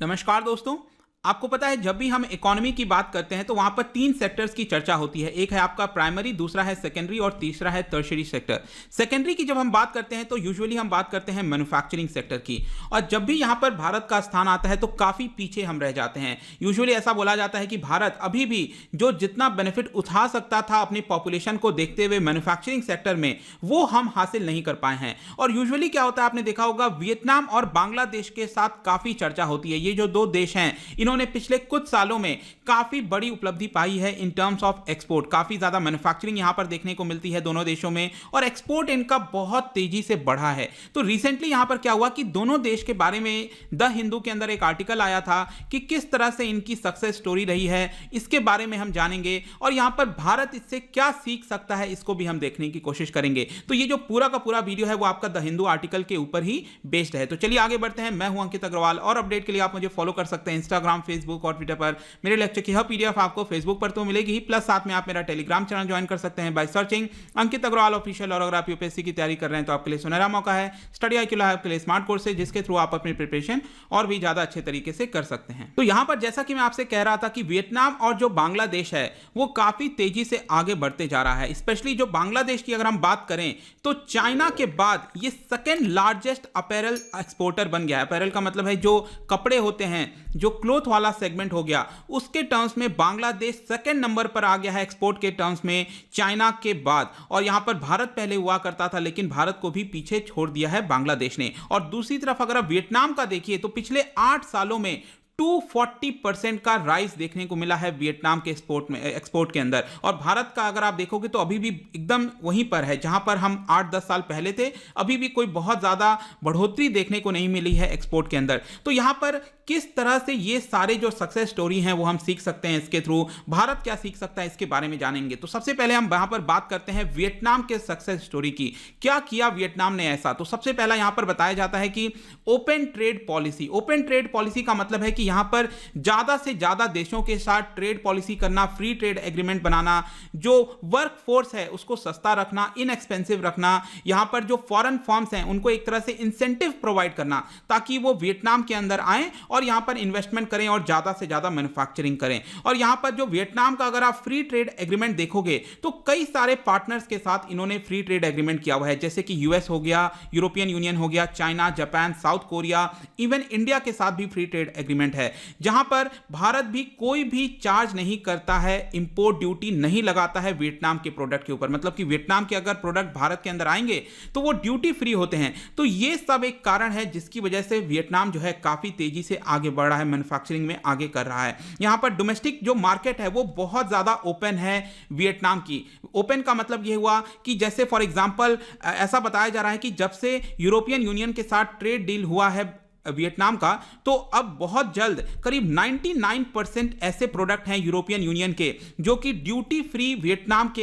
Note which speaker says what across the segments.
Speaker 1: नमस्कार दोस्तों। आपको पता है जब भी हम इकोनॉमी की बात करते हैं तो वहां पर तीन सेक्टर्स की चर्चा होती है। एक है आपका प्राइमरी, दूसरा है सेकेंडरी और तीसरा है टर्शियरी सेक्टर। सेकेंडरी की जब हम बात करते हैं तो यूजुअली हम बात करते हैं मैन्युफैक्चरिंग सेक्टर की, और जब भी यहां पर भारत का स्थान आता है तो काफी पीछे हम रह जाते हैं। यूजुअली ऐसा बोला जाता है कि भारत अभी भी जो जितना बेनिफिट उठा सकता था अपनी पॉपुलेशन को देखते हुए मैन्युफैक्चरिंग सेक्टर में, वो हम हासिल नहीं कर पाए हैं। और यूजुअली क्या होता है, आपने देखा होगा वियतनाम और बांग्लादेश के साथ काफी चर्चा होती है। ये जो दो देश हैं, इन्होंने पिछले कुछ सालों में काफी बड़ी उपलब्धि पाई है इन टर्म्स ऑफ एक्सपोर्ट। काफी ज्यादा मैन्युफैक्चरिंग यहां पर देखने को मिलती है दोनों देशों में, और एक्सपोर्ट इनका बहुत तेजी से बढ़ा है। तो रिसेंटली यहां पर क्या हुआ कि दोनों देश के बारे में द हिंदू के अंदर एक आर्टिकल आया था कि किस तरह से इनकी सक्सेस स्टोरी रही है, इसके बारे में हम जानेंगे। और यहां पर भारत इससे क्या सीख सकता है, इसको भी हम देखने की कोशिश करेंगे। तो ये जो पूरा का पूरा वीडियो है वो आपका द हिंदू आर्टिकल के ऊपर ही बेस्ड है। तो चलिए आगे बढ़ते हैं। मैं हूं अंकित अग्रवाल, और अपडेट के लिए आप मुझे फॉलो कर सकते हैं इंस्टाग्राम, फेसबुक और ट्विटर पर। मेरे लेक्चर की हर पीडीएफ आपको फेसबुक पर तो मिलेगी ही, प्लस साथ में आप मेरा टेलीग्राम चैनल ज्वाइन कर सकते हैं by searching Ankit Agrawal official. और अगर आप यूपीएससी की तैयारी कर रहे हैं तो आपके लिए सुनहरा मौका है। स्टडी IQ है आपके लिए स्मार्ट कोर्स है, जिसके थ्रू आप अपनी प्रिपरेशन और भी ज्यादा अच्छे तरीके से कर सकते हैं। तो यहां पर जैसा कि मैं आपसे कह रहा था कि वियतनाम और जो बांग्लादेश है वो काफी तेजी से आगे बढ़ते जा रहा है। स्पेशली जो बांग्लादेश की अगर हम बात करें तो चाइना के बाद ये सेकेंड लार्जेस्ट अपैरल एक्सपोर्टर बन गया है। अपैरल का मतलब है जो कपड़े होते हैं, जो क्लोथ वाला सेगमेंट हो गया, उसके टर्म्स में बांग्लादेश सेकंड नंबर पर आ गया है एक्सपोर्ट के टर्म्स में चाइना के बाद। और यहां पर भारत पहले हुआ करता था, लेकिन भारत को भी पीछे छोड़ दिया है बांग्लादेश ने। और दूसरी तरफ अगर आप वियतनाम का देखिए तो पिछले 8 सालों में 240% का राइज देखने को मिला है वियतनाम के एक्सपोर्ट के अंदर। और भारत का अगर आप देखोगे तो अभी भी एकदम वहीं पर है जहां पर हम 8-10 साल पहले थे। अभी भी कोई बहुत ज्यादा बढ़ोतरी देखने को नहीं मिली है एक्सपोर्ट के अंदर। तो यहां पर किस तरह से ये सारे जो सक्सेस स्टोरी हैं वो हम सीख सकते हैं इसके थ्रू, भारत क्या सीख सकता है इसके बारे में जानेंगे। तो सबसे पहले हम यहां पर बात करते हैं वियतनाम के सक्सेस स्टोरी की। क्या किया वियतनाम ने ऐसा? तो सबसे पहला यहां पर बताया जाता है कि open trade policy. Open trade policy का मतलब है कि यहां पर ज्यादा से ज्यादा देशों के साथ ट्रेड पॉलिसी करना, फ्री ट्रेड एग्रीमेंट बनाना, जो वर्क फोर्स है उसको सस्ता रखना, इनएक्सपेंसिव रखना, यहां पर जो फॉरेन फर्म्स हैं उनको एक तरह से इंसेंटिव प्रोवाइड करना ताकि वो वियतनाम के अंदर आए और यहां पर इन्वेस्टमेंट करें और ज्यादा से ज्यादा मैन्युफैक्चरिंग करें। और यहां पर जो वियतनाम का अगर आप फ्री ट्रेड एग्रीमेंट देखोगे तो कई सारे पार्टनर्स के साथ इन्होंने फ्री ट्रेड एग्रीमेंट किया हुआ है, जैसे कि यूएस हो गया, यूरोपियन यूनियन हो गया, China, Japan, south Korea, even India के साथ भी फ्री ट्रेड एग्रीमेंट है, जहां पर भारत भी कोई भी चार्ज नहीं करता है, इंपोर्ट ड्यूटी नहीं लगाता है वियतनाम के प्रोडक्ट के ऊपर। मतलब कि वियतनाम के अगर प्रोडक्ट भारत के अंदर आएंगे तो वो ड्यूटी फ्री होते हैं। तो ये सब एक कारण है जिसकी वजह से वियतनाम जो है काफी तेजी से आगे बढ़ रहा है, मैन्युफैक्चरिंग में आगे कर रहा है। यहां पर डोमेस्टिक जो मार्केट है वो बहुत ज्यादा ओपन है वियतनाम की। ओपन का मतलब यह हुआ कि जैसे फॉर एग्जांपल ऐसा बताया जा रहा है कि जब से यूरोपियन यूनियन के साथ ट्रेड डील हुआ है वियतनाम का, तो अब बहुत जल्द करीब 99% ऐसे प्रोडक्ट हैं यूरोपियन यूनियन के जो कि ड्यूटी फ्री वियतनाम के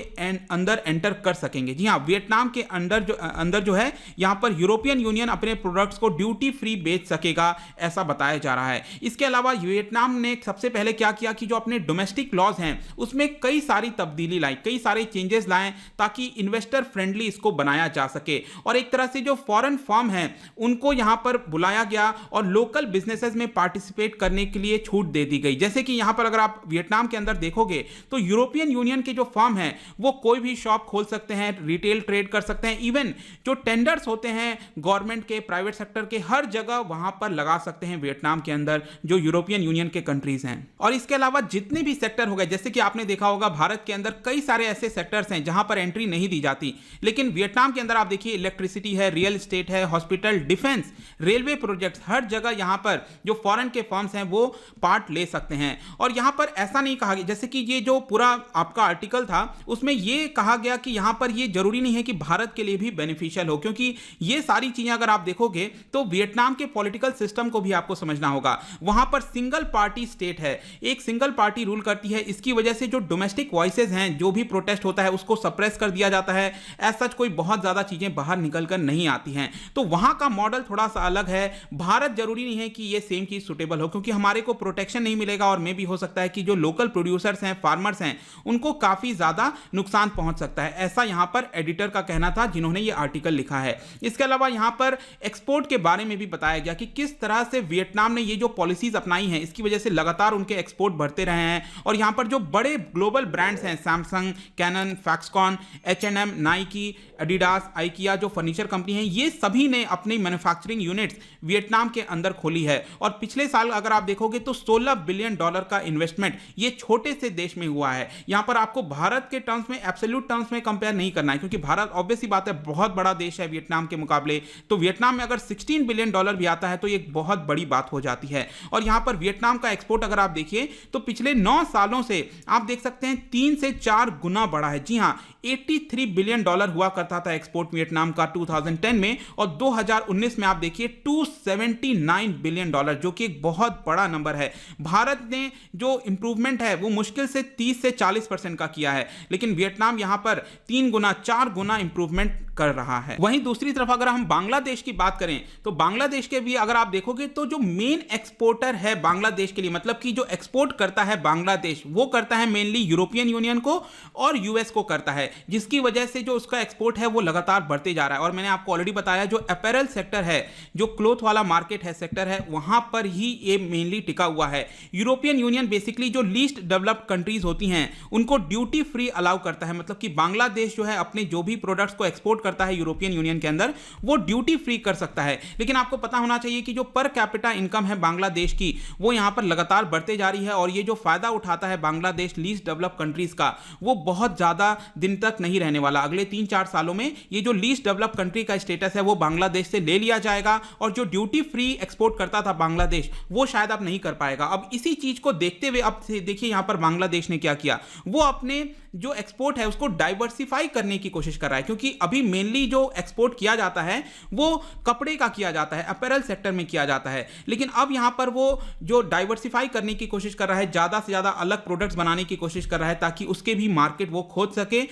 Speaker 1: अंदर एंटर कर सकेंगे। जी हां, वियतनाम के अंदर जो है यहां पर यूरोपियन यूनियन अपने प्रोडक्ट्स को ड्यूटी फ्री बेच सकेगा, ऐसा बताया जा रहा है। इसके अलावा वियतनाम ने सबसे पहले क्या किया कि जो अपने डोमेस्टिक लॉज हैं उसमें कई सारी तब्दीली लाई, कई सारे चेंजेस लाए ताकि इन्वेस्टर फ्रेंडली इसको बनाया जा सके। और एक तरह से जो फॉरेन फर्म है उनको यहां पर बुलाया गया और लोकल बिजनेसेस में पार्टिसिपेट करने के लिए छूट दे दी गई। जैसे कि यहां पर अगर आप वियतनाम के अंदर देखोगे तो यूरोपियन यूनियन के जो फर्म हैं वो कोई भी शॉप खोल सकते हैं, रिटेल ट्रेड कर सकते हैं, इवन जो टेंडर्स होते हैं गवर्नमेंट के, प्राइवेट सेक्टर के, हर जगह वहां पर लगा सकते हैं वियतनाम के अंदर जो यूरोपियन यूनियन के कंट्रीज हैं। और इसके अलावा जितने भी सेक्टर हो गए, जैसे कि आपने देखा होगा भारत के अंदर कई सारे ऐसे सेक्टर्स हैं जहां पर एंट्री नहीं दी जाती, लेकिन वियतनाम के अंदर आप देखिए इलेक्ट्रिसिटी है, रियल एस्टेट है, हॉस्पिटल, डिफेंस, रेलवे प्रोजेक्ट्स, हर जगह यहां पर जो फॉरेन के फर्म्स हैं वो पार्ट ले सकते हैं। और यहां पर ऐसा नहीं कहा गया, जैसे कि ये जो पूरा आपका आर्टिकल था उसमें ये कहा गया कि यहां पर ये जरूरी नहीं है कि भारत के लिए भी बेनिफिशियल हो, क्योंकि ये सारी चीजें अगर आप देखोगे तो वियतनाम के पॉलिटिकल सिस्टम को भी आपको समझना होगा। वहां पर सिंगल पार्टी स्टेट है, एक सिंगल पार्टी रूल करती है। इसकी वजह से जो डोमेस्टिक वॉइसेस हैं, जो भी प्रोटेस्ट होता है उसको सप्रेस कर दिया जाता है। एज सच कोई बहुत ज्यादा चीजें बाहर निकल कर नहीं आती हैं। तो वहां का मॉडल थोड़ा सा अलग है। भारत जरूरी नहीं है कि ये सेम चीज सुटेबल हो, क्योंकि हमारे को प्रोटेक्शन नहीं मिलेगा और मे भी हो सकता है कि जो लोकल प्रोड्यूसर्स हैं, फार्मर्स हैं, उनको काफी ज्यादा नुकसान पहुंच सकता है। ऐसा यहां पर एडिटर का कहना था जिन्होंने ये आर्टिकल लिखा है। इसके अलावा यहां पर एक्सपोर्ट के बारे में भी बताया गया कि किस तरह से वियतनाम ने ये जो पॉलिसीज अपनाई हैं इसकी वजह से लगातार उनके एक्सपोर्ट बढ़ते रहे हैं। और यहां पर जो बड़े ग्लोबल ब्रांड्स हैं, Samsung, Canon, Foxconn, H&M, Nike, Adidas, IKEA, जो फर्नीचर कंपनी है, ये सभी ने अपनी मैन्युफैक्चरिंग यूनिट्स वियतनाम के अंदर खोली है। और पिछले साल अगर आप देखोगे तो $16 बिलियन का इन्वेस्टमेंट ये छोटे से देश में हुआ है। यहां पर आपको भारत के टर्म्स में, एब्सोल्यूट टर्म्स में कंपेयर नहीं करना है, क्योंकि भारत ऑब्वियस सी बात है बहुत बड़ा देश है वियतनाम के मुकाबले। तो वियतनाम में अगर $16 बिलियन भी आता है तो ये बहुत बड़ी बात हो जाती है। और यहां पर वियतनाम का एक्सपोर्ट अगर आप देखिए तो पिछले 9 सालों से आप देख सकते हैं 3 से 4 गुना बढ़ा है। जी हां, $83 बिलियन हुआ करता था एक्सपोर्ट वियतनाम का 2010 में, और 2019 में आप देखिए $279 बिलियन, जो कि एक बहुत बड़ा नंबर है। भारत ने जो इंप्रूवमेंट है वो मुश्किल से 30 से 40% का किया है, लेकिन वियतनाम यहां पर 3 गुना 4 गुना इंप्रूवमेंट कर रहा है। वहीं दूसरी तरफ अगर हम बांग्लादेश की बात करें तो बांग्लादेश के भी अगर आप देखोगे तो जो मेन एक्सपोर्टर है बांग्लादेश के लिए, मतलब कि जो एक्सपोर्ट करता है बांग्लादेश, वो करता है मेनली यूरोपियन यूनियन को और यूएस को करता है, जिसकी वजह से जो उसका एक्सपोर्ट है वो लगातार बढ़ते जा रहा है। और मैंने आपको ऑलरेडी बताया जो अपैरल सेक्टर है, जो क्लोथ वाला मार्केट है, सेक्टर है, वहां पर ही ये मेनली टिका हुआ है। यूरोपियन यूनियन बेसिकली जो लीस्ट डेवलप्ड कंट्रीज होती हैं उनको ड्यूटी फ्री अलाउ करता है, मतलब कि बांग्लादेश जो है अपने जो भी प्रोडक्ट्स को एक्सपोर्ट करता है यूरोपियन यूनियन के अंदर वो ड्यूटी फ्री कर सकता है। लेकिन आपको पता होना चाहिए कि जो पर कैपिटा इनकम है बांग्लादेश की वो यहां पर लगातार बढ़ते जा रही है, और ये जो फायदा उठाता है बांग्लादेश लीस्ट डेवलप कंट्रीज का वो बहुत ज्यादा दिन तक नहीं रहने वाला। अगले 3-4 सालों में ये जो लीस्ट डेवलप कंट्री का स्टेटस है वो बांग्लादेश से ले लिया जाएगा, और जो ड्यूटी फ्री एक्सपोर्ट करता था बांग्लादेश वो शायद अब नहीं कर पाएगा। अब इसी चीज को देखते हुए अब देखिए यहां पर बांग्लादेश ने क्या किया, वो अपने जो एक्सपोर्ट है उसको डाइवर्सिफाई करने की कोशिश कर रहा है, क्योंकि अभी मेनली जो एक्सपोर्ट किया जाता है वो कपड़े का किया जाता है, अपैरल सेक्टर में किया जाता है। लेकिन अब यहां पर वो जो डाइवर्सिफाई करने की कोशिश कर रहा है, ज्यादा से ज्यादा अलग प्रोडक्ट्स बनाने की कोशिश कर रहा है ताकि उसके भी मार्केट वो खोज सके,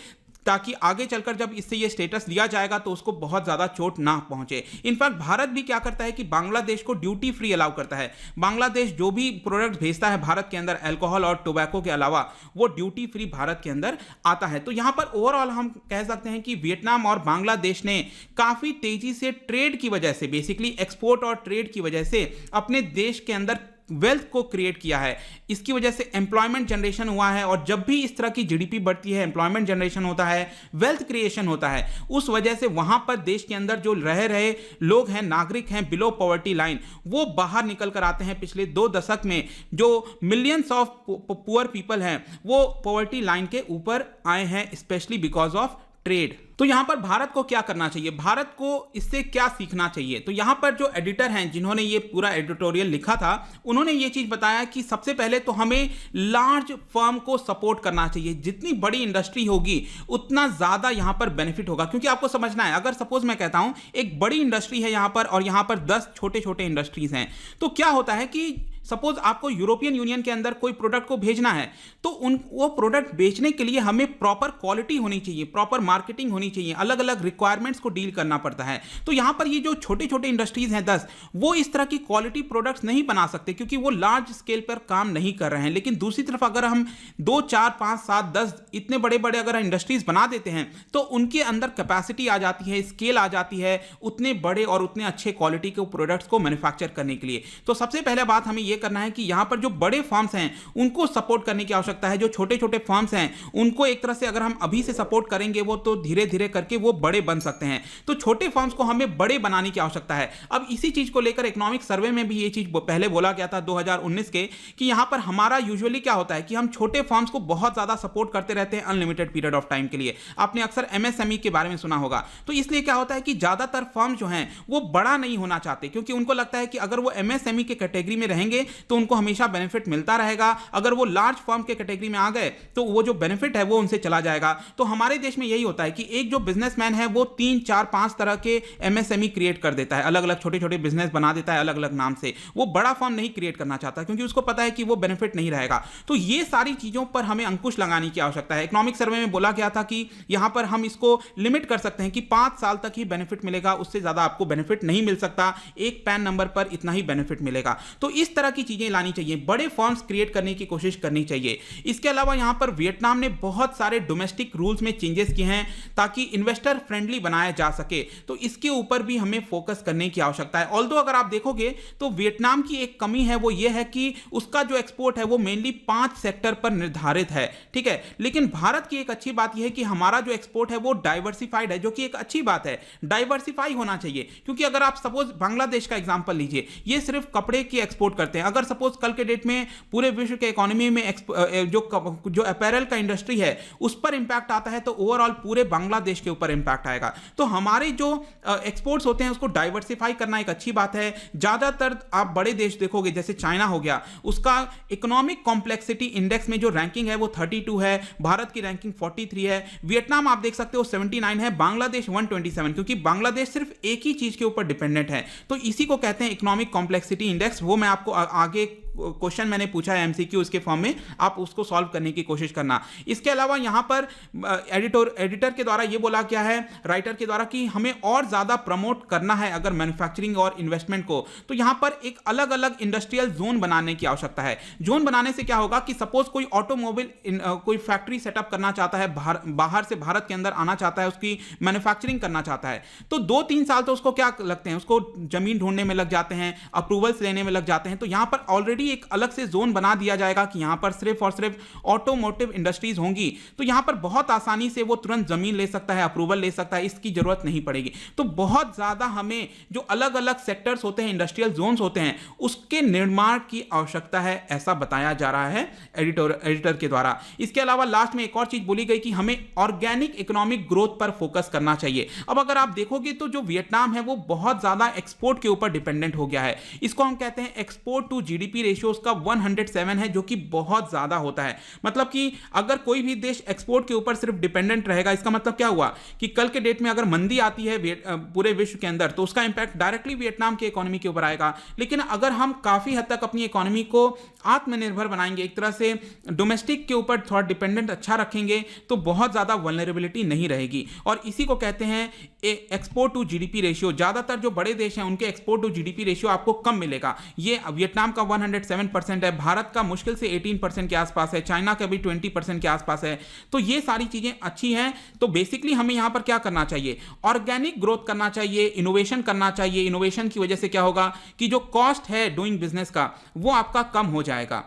Speaker 1: ताकि आगे चलकर जब इससे ये स्टेटस लिया जाएगा तो उसको बहुत ज्यादा चोट ना पहुंचे। इनफैक्ट भारत भी क्या करता है कि बांग्लादेश को ड्यूटी फ्री अलाउ करता है। बांग्लादेश जो भी प्रोडक्ट भेजता है भारत के अंदर, अल्कोहल और टोबैको के अलावा, वो ड्यूटी फ्री भारत के अंदर आता है। तो यहां पर ओवरऑल हम कह सकते हैं कि वियतनाम और बांग्लादेश ने काफी तेजी से ट्रेड की वजह से, बेसिकली एक्सपोर्ट और ट्रेड की वजह से अपने देश के अंदर वेल्थ को क्रिएट किया है। इसकी वजह से एम्प्लॉयमेंट जनरेशन हुआ है, और जब भी इस तरह की जीडीपी बढ़ती है, एम्प्लॉयमेंट जनरेशन होता है, वेल्थ क्रिएशन होता है, उस वजह से वहां पर देश के अंदर जो रह रहे लोग हैं, नागरिक हैं बिलो पॉवर्टी लाइन, वो बाहर निकल कर आते हैं। पिछले 2 दशक में जो मिलियंस ऑफ पुअर पीपल हैं वो पॉवर्टी लाइन के ऊपर आए हैं, स्पेशली बिकॉज ऑफ ट्रेड। तो यहां पर भारत को क्या करना चाहिए, भारत को इससे क्या सीखना चाहिए? तो यहां पर जो एडिटर हैं जिन्होंने ये पूरा एडिटोरियल लिखा था, उन्होंने ये चीज बताया कि सबसे पहले तो हमें लार्ज फर्म को सपोर्ट करना चाहिए। जितनी बड़ी इंडस्ट्री होगी उतना ज्यादा यहां पर बेनिफिट होगा, क्योंकि आपको समझना है, अगर सपोज मैं कहता हूं एक बड़ी इंडस्ट्री है यहां पर और यहां पर 10 छोटे छोटे इंडस्ट्रीज हैं, तो क्या होता है कि सपोज आपको यूरोपियन यूनियन के अंदर कोई प्रोडक्ट को भेजना है, तो वो प्रोडक्ट बेचने के लिए हमें प्रॉपर क्वालिटी होनी चाहिए, प्रॉपर मार्केटिंग होनी चाहिए, अलग अलग रिक्वायरमेंट्स को डील करना पड़ता है। तो यहां पर ये जो छोटे छोटे इंडस्ट्रीज हैं 10, वो इस तरह की क्वालिटी प्रोडक्ट्स नहीं बना सकते, क्योंकि वो लार्ज स्केल पर काम नहीं कर रहे हैं। लेकिन दूसरी तरफ अगर हम 2, 4, 5, 7, 10 इतने बड़े बड़े अगर इंडस्ट्रीज बना देते हैं तो उनके अंदर कैपेसिटी आ जाती है, स्केल आ जाती है उतने बड़े और उतने अच्छे क्वालिटी के प्रोडक्ट्स को मैन्युफैक्चर करने के लिए। तो सबसे पहले बात हमें यह करना है कि यहां पर जो बड़े फर्म्स हैं उनको सपोर्ट करने की आवश्यकता है। जो छोटे छोटे फर्म्स हैं उनको एक तरह से अगर हम अभी से सपोर्ट करेंगे वो तो धीरे धीरे करके वो बड़े बन सकते हैं। तो छोटे फर्म्स को हमें बड़े बनाने की आवश्यकता है। अब इसी चीज को लेकर इकोनॉमिक सर्वे में भी ये चीज पहले बोला गया था 2019 के, कि यहां पर हमारा यूजुअली क्या होता है कि हम छोटे फर्म्स को बहुत ज्यादा सपोर्ट करते रहते हैं अनलिमिटेड पीरियड ऑफ टाइम के लिए। आपने अक्सर एमएसएमई के बारे में सुना होगा। तो इसलिए क्या होता है कि ज्यादातर फर्म जो हैं वो बड़ा नहीं होना चाहते, क्योंकि उनको लगता है कि अगर वो एमएसएमई के कैटेगरी में रहेंगे तो उनको हमेशा बेनिफिट मिलता रहेगा। अगर वो लार्ज फर्म के कैटेगरी में आ गए तो वो जो बेनिफिट है वो उनसे चला जाएगा। तो हमारे देश में यही होता है कि एक जो बिजनेसमैन है वो 3 4 5 तरह के एमएसएमई क्रिएट कर देता है, अलग अलग छोटे छोटे बिजनेस बना देता है अलग अलग नाम से। वो बड़ा फर्म नहीं क्रिएट करना चाहता क्योंकि उसको पता है कि वो बेनिफिट नहीं रहेगा। तो ये सारी चीजों पर हमें अंकुश लगाने की आवश्यकता है। इकोनॉमिक सर्वे में बोला गया था कि यहां पर हम इसको लिमिट कर सकते हैं कि 5 साल तक ही बेनिफिट मिलेगा, उससे ज्यादा आपको बेनिफिट नहीं मिल सकता, एक पैन नंबर पर इतना ही बेनिफिट मिलेगा। तो इस तरह की चीजें लानी चाहिए, बड़े फर्म्स क्रिएट करने की कोशिश करनी चाहिए। इसके अलावा यहां पर वियतनाम ने बहुत सारे डोमेस्टिक रूल्स में चेंजेस किए हैं ताकि इन्वेस्टर फ्रेंडली बनाया जा सके। तो इसके ऊपर भी हमें फोकस करने की आवश्यकता है। ऑल्दो अगर आप देखोगे तो वियतनाम की एक कमी है, वो ये है कि उसका जो एक्सपोर्ट है वो मेनली 5 सेक्टर पर निर्धारित है, ठीक है। लेकिन भारत की एक अच्छी बात यह है कि हमारा जो एक्सपोर्ट है वो डाइवर्सिफाइड है, जो कि एक अच्छी बात है। डाइवर्सिफाई होना चाहिए क्योंकि अगर आप सपोज बांग्लादेश का एग्जांपल लीजिए, ये सिर्फ कपड़े की एक्सपोर्ट करते हैं। अगर सपोज कल के डेट में पूरे विश्व के इकोनॉमी में जो अपैरल का इंडस्ट्री है उस पर इंपैक्ट आता है तो ओवरऑल पूरे बांग्लादेश के ऊपर इंपैक्ट आएगा। तो हमारे जो एक्सपोर्ट्स होते हैं उसको डाइवर्सिफाई करना एक अच्छी बात है। ज्यादातर आप बड़े देश देखोगे जैसे चाइना हो गया, उसका इकोनॉमिक कॉम्प्लेक्सिटी इंडेक्स में जो रैंकिंग है वो 32 है, भारत की रैंकिंग 43 है। वियतनाम आप देख सकते हो 79 है, बांग्लादेश 127, क्योंकि बांग्लादेश सिर्फ एक ही चीज के ऊपर डिपेंडेंट है। तो इसी को कहते हैं इकोनॉमिक कॉम्प्लेक्सिटी इंडेक्स। वो मैं आपको आगे क्वेश्चन मैंने पूछा है एमसीक्यू, उसके फॉर्म में आप उसको सॉल्व करने की कोशिश करना। इसके अलावा यहां पर एडिटर के द्वारा यह बोला गया है, राइटर के द्वारा, कि हमें और ज्यादा प्रमोट करना है अगर मैन्युफैक्चरिंग और इन्वेस्टमेंट को, तो यहां पर एक अलग अलग इंडस्ट्रियल जोन बनाने की आवश्यकता है। जोन बनाने से क्या होगा कि सपोज कोई ऑटोमोबाइल कोई फैक्ट्री सेटअप करना चाहता है, बाहर से भारत के अंदर आना चाहता है, उसकी मैन्युफैक्चरिंग करना चाहता है, तो 2-3 साल तो उसको क्या लगते हैं, उसको जमीन ढूंढने में लग जाते हैं, अप्रूवल्स लेने में लग जाते हैं। तो यहां पर ऑलरेडी एक अलग से जोन बना दिया जाएगा कि यहां पर सिर्फ और सिर्फ ऑटोमोटिव इंडस्ट्रीज होंगी, तो यहां पर बहुत आसानी से वो तुरंत जमीन ले सकता है, अप्रूवल ले सकता है, इसकी जरूरत नहीं पड़ेगी। तो बहुत ज्यादा हमें जो अलग अलग सेक्टर्स होते हैं, इंडस्ट्रियल जोन्स होते हैं, उसके निर्माण की आवश्यकता है, ऐसा बताया जा रहा है एडिटर के द्वारा। इसके अलावा लास्ट में एक और चीज बोली गई कि हमें ऑर्गेनिक इकोनॉमिक ग्रोथ पर फोकस करना चाहिए। अब अगर आप देखोगे तो जो वियतनाम है वो बहुत ज्यादा एक्सपोर्ट के ऊपर डिपेंडेंट हो गया है। इसको हम कहते हैं एक्सपोर्ट टू जीडीपी रेशियो उसका 107 है, जो कि बहुत ज्यादा होता है। मतलब कि अगर कोई भी देश एक्सपोर्ट के ऊपर सिर्फ डिपेंडेंट रहेगा, इसका मतलब क्या हुआ कि कल के डेट में अगर मंदी आती है पूरे विश्व के अंदर तो उसका इंपैक्ट डायरेक्टली वियतनाम की इकोनॉमी के ऊपर आएगा। लेकिन अगर हम काफी हद तक अपनी इकोनॉमी को आत्मनिर्भर बनाएंगे, एक तरह से डोमेस्टिक के ऊपर थोड़ा डिपेंडेंट अच्छा रखेंगे, तो बहुत ज्यादा वल्नरेबिलिटी नहीं रहेगी। और इसी को कहते हैं एक्सपोर्ट टू जीडीपी रेशियो। ज्यादातर जो बड़े देश हैं उनके एक्सपोर्ट टू जीडीपी रेशियो आपको कम मिलेगा। ये वियतनाम का 107% है, भारत का मुश्किल से 18% के आसपास है, चाइना का भी 20% के आसपास है। तो ये सारी चीजें अच्छी हैं। तो बेसिकली हमें यहां पर क्या करना चाहिए, ऑर्गेनिक ग्रोथ करना चाहिए, इनोवेशन करना चाहिए। इनोवेशन की वजह से क्या होगा कि जो कॉस्ट है डूइंग बिजनेस का वो आपका कम हो जाएगा।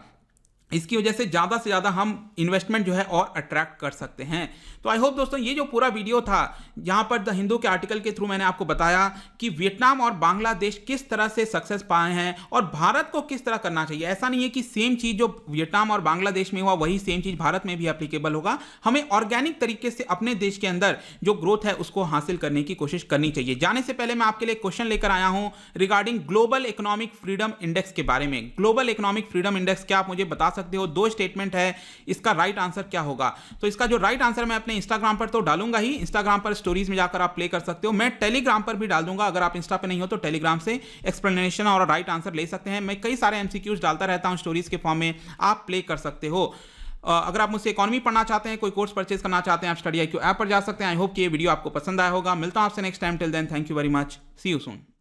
Speaker 1: इसकी वजह से ज्यादा हम इन्वेस्टमेंट जो है और अट्रैक्ट कर सकते हैं। तो आई होप दोस्तों ये जो पूरा वीडियो था, यहां पर द हिंदू के आर्टिकल के थ्रू मैंने आपको बताया कि वियतनाम और बांग्लादेश किस तरह से सक्सेस पाए हैं और भारत को किस तरह करना चाहिए। ऐसा नहीं है कि सेम चीज जो वियतनाम और बांग्लादेश में हुआ वही सेम चीज भारत में भी एप्लीकेबल होगा। हमें ऑर्गेनिक तरीके से अपने देश के अंदर जो ग्रोथ है उसको हासिल करने की कोशिश करनी चाहिए। जाने से पहले मैं आपके लिए क्वेश्चन लेकर आया हूं regarding global economic freedom index के बारे में। ग्लोबल इकोनॉमिक फ्रीडम इंडेक्स क्या आप मुझे बता सकते हो? 2 स्टेटमेंट है, इसका राइट आंसर क्या होगा? तो इसका जो राइट आंसर मैं अपने इंस्टाग्राम पर तो डालूंगा ही, इंस्टाग्राम पर स्टोरीज में जाकर आप प्ले कर सकते हो। मैं टेलीग्राम पर भी डाल दूंगा, अगर आप इंस्टा पे नहीं हो तो टेलीग्राम से एक्सप्लेनेशन और राइट आंसर ले सकते हैं। मैं कई सारे एमसीक्यूज डालता रहता हूं स्टोरीज के फॉर्म में, आप प्ले कर सकते हो। अगर आप मुझसे इकोनॉमी पढ़ना चाहते हैं, कोई कोर्स परचेज करना चाहते हैं, आप स्टडी IQ ऐप पर जा सकते हैं। आई होप कि ये वीडियो आपको पसंद आया होगा। मिलता हूं आपसे next time. Till then thank you very much, see you soon.